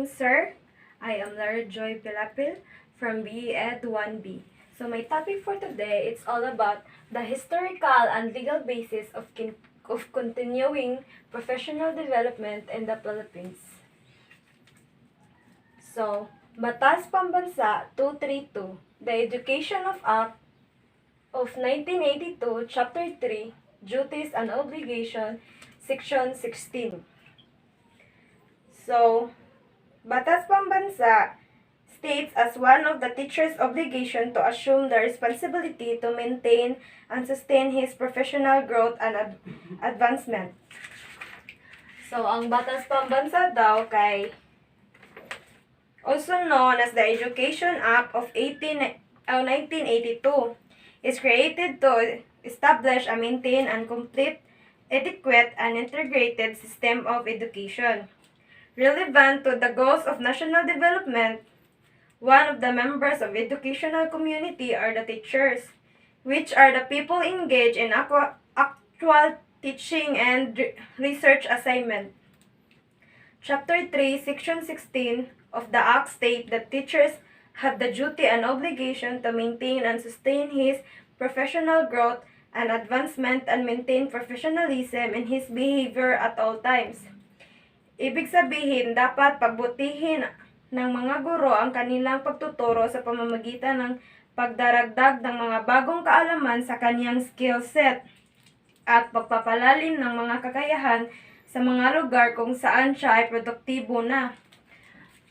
morning, sir. I am Lara Joy Pilapil from BE Ed 1B. So my topic for today it's all about the historical and legal basis of continuing professional development in the Philippines. So, Batas Pambansa 232, the Education of Act of 1982, Chapter 3, Duties and Obligation, Section 16. So, Batas Pambansa states as one of the teacher's obligation to assume the responsibility to maintain and sustain his professional growth and advancement. So, ang Batas Pambansa daw kay also known as the Education Act of 1982 is created to establish and maintain and complete, adequate, and integrated system of education. Relevant to the goals of national development, one of the members of educational community are the teachers, which are the people engaged in actual teaching and research assignment. Chapter 3, Section 16 of the Act states that teachers have the duty and obligation to maintain and sustain his professional growth and advancement and maintain professionalism in his behavior at all times. Ibig sabihin, dapat pagbutihin ng mga guro ang kanilang pagtuturo sa pamamagitan ng pagdaragdag ng mga bagong kaalaman sa kaniyang skill set at pagpapalalim ng mga kakayahan sa mga lugar kung saan siya ay produktibo na.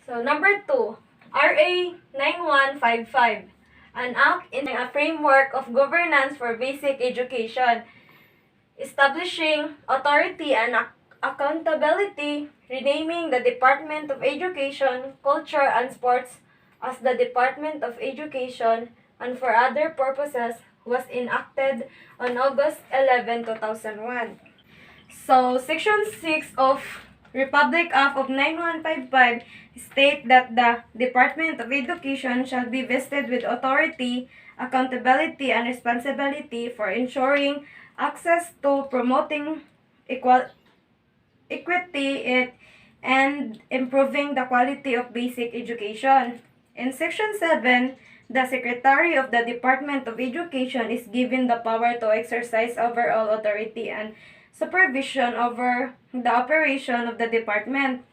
So, number 2, RA 9155, an act in a framework of governance for basic education, establishing authority and accountability, renaming the Department of Education, Culture, and Sports as the Department of Education, and for other purposes, was enacted on August 11, 2001. So, Section 6 of Republic Act of 9155 state that the Department of Education shall be vested with authority, accountability, and responsibility for ensuring access to promoting equity and improving the quality of basic education. In Section 7, the Secretary of the Department of Education is given the power to exercise overall authority and supervision over the operation of the department.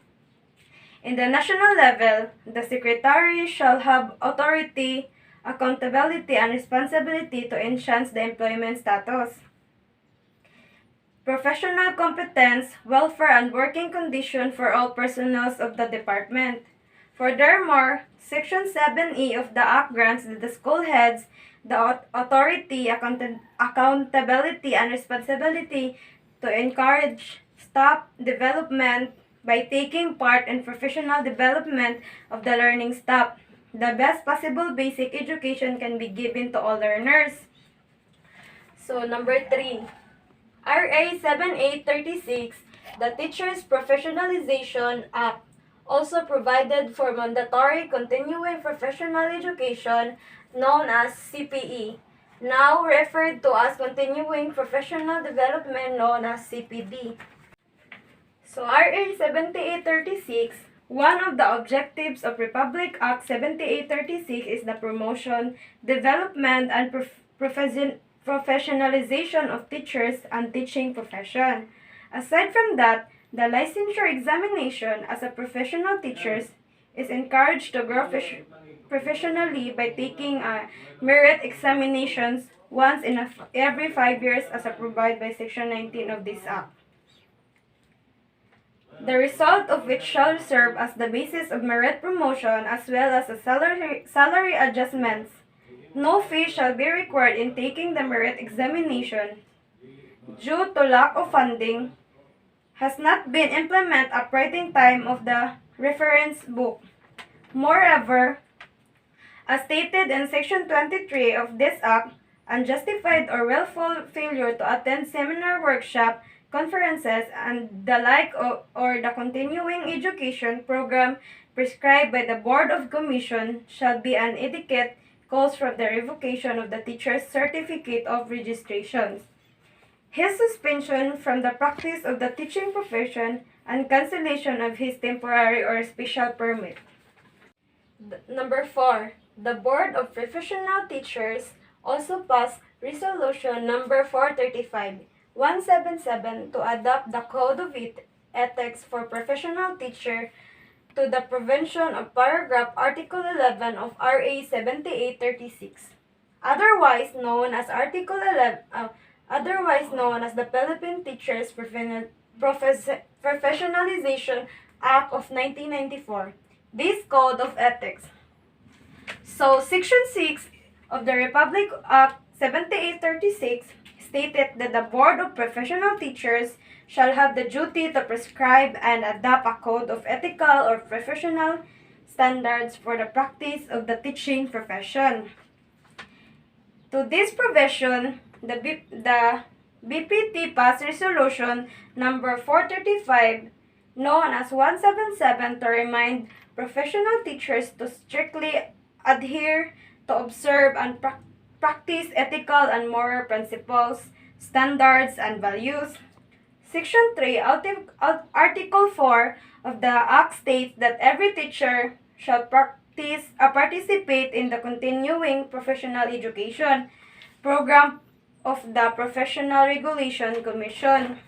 In the national level, the Secretary shall have authority, accountability, and responsibility to enhance the employment status, professional competence, welfare, and working condition for all personnel of the department. Furthermore, Section 7E of the Act grants the school heads the authority, accountability, and responsibility to encourage staff development by taking part in professional development of the learning staff. The best possible basic education can be given to all learners. So, number 3. RA 7836, the Teachers Professionalization Act, also provided for mandatory continuing professional education known as CPE, now referred to as Continuing Professional Development known as CPD. So, RA 7836, one of the objectives of Republic Act 7836 is the promotion, development, and professionalization of teachers and teaching profession. Aside from that, the licensure examination as a professional teacher is encouraged to grow professionally by taking merit examinations once in every 5 years as provided by Section 19 of this Act. The result of which shall serve as the basis of merit promotion as well as a salary adjustments. No fee shall be required in taking the merit examination. Due to lack of funding, has not been implemented at writing time of the reference book. Moreover, as stated in Section 23 of this Act, unjustified or willful failure to attend seminar, workshop, conferences, and the like or the continuing education program prescribed by the Board of Commission shall be an etiquette calls for the revocation of the teacher's certificate of registration. his suspension from the practice of the teaching profession, and cancellation of his temporary or special permit. Number 4. The Board of Professional Teachers also passed Resolution number 435-177 to adopt the Code of Ethics for Professional Teacher to the Prevention of Paragraph Article 11 of RA 7836, otherwise known as Article 11, otherwise known as the Philippine Teachers Professionalization Act of 1994. This Code of Ethics. So, Section 6 of the Republic Act 7836 stated that the Board of Professional Teachers shall have the duty to prescribe and adopt a code of ethical or professional standards for the practice of the teaching profession. To this provision, the BPT passed Resolution number 435, known as 177, to remind professional teachers to strictly adhere to observe and practice ethical and moral principles, standards, and values. Section 3, Article 4 of the Act states that every teacher shall participate in the continuing professional education program of the Professional Regulation Commission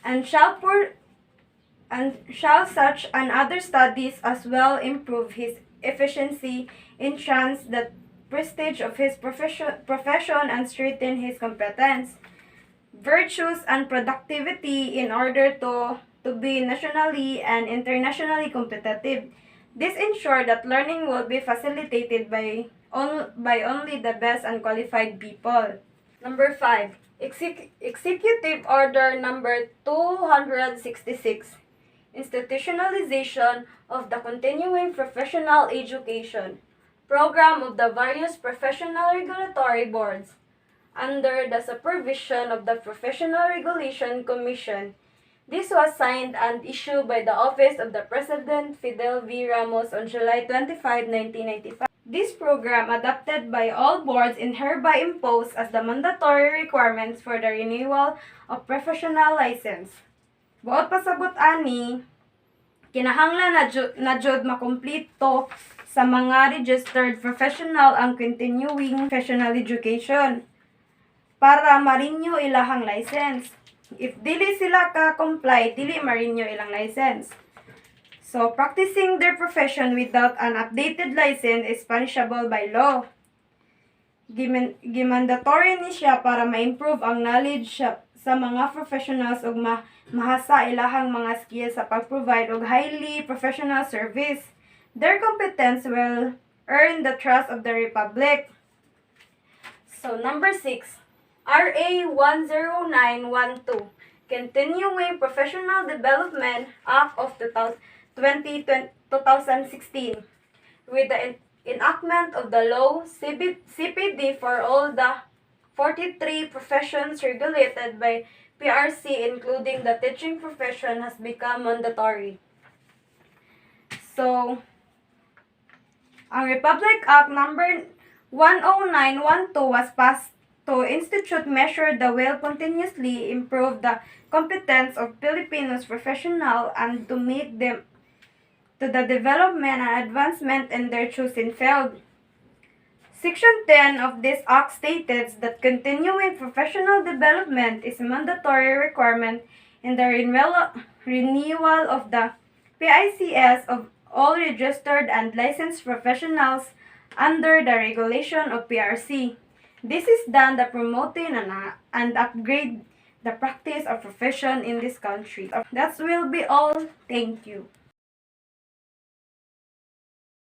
and shall such and other studies as well improve his efficiency, enhance the prestige of his profession, and strengthen his competence, virtues, and productivity in order to be nationally and internationally competitive. This ensures that learning will be facilitated by only the best and qualified people. Number 5. Executive Order number 266. Institutionalization of the Continuing Professional Education Program of the various professional regulatory boards under the supervision of the Professional Regulation Commission. This was signed and issued by the Office of the President Fidel V. Ramos on July 25, 1995. This program, adopted by all boards, and hereby imposed as the mandatory requirements for the renewal of professional license. Buot pasabot ani, kinahanglan na jud makumplito sa mga registered professional ang continuing professional education para ma-renew ilahang license. If dili sila ka-comply, dili ma-renew ilang license. So, practicing their profession without an updated license is punishable by law. Gimandatory ni siya para ma-improve ang knowledge sa mga professionals ug mahasa ilahang mga skills sa pag-provide og highly professional service. Their competence will earn the trust of the Republic. So, number 6. RA 10912, Continuing Professional Development Act of 2016, with the enactment of the law, CPD for all the 43 professions regulated by PRC, including the teaching profession, has become mandatory. So, ang Republic Act number 10912 was passed to institute measure that will continuously improve the competence of Filipinos professionals and to make them to the development and advancement in their chosen field. Section 10 of this Act states that continuing professional development is a mandatory requirement in the renewal of the PICS of all registered and licensed professionals under the regulation of PRC. This is done to promoting and upgrade the practice of profession in this country. That will be all. Thank you.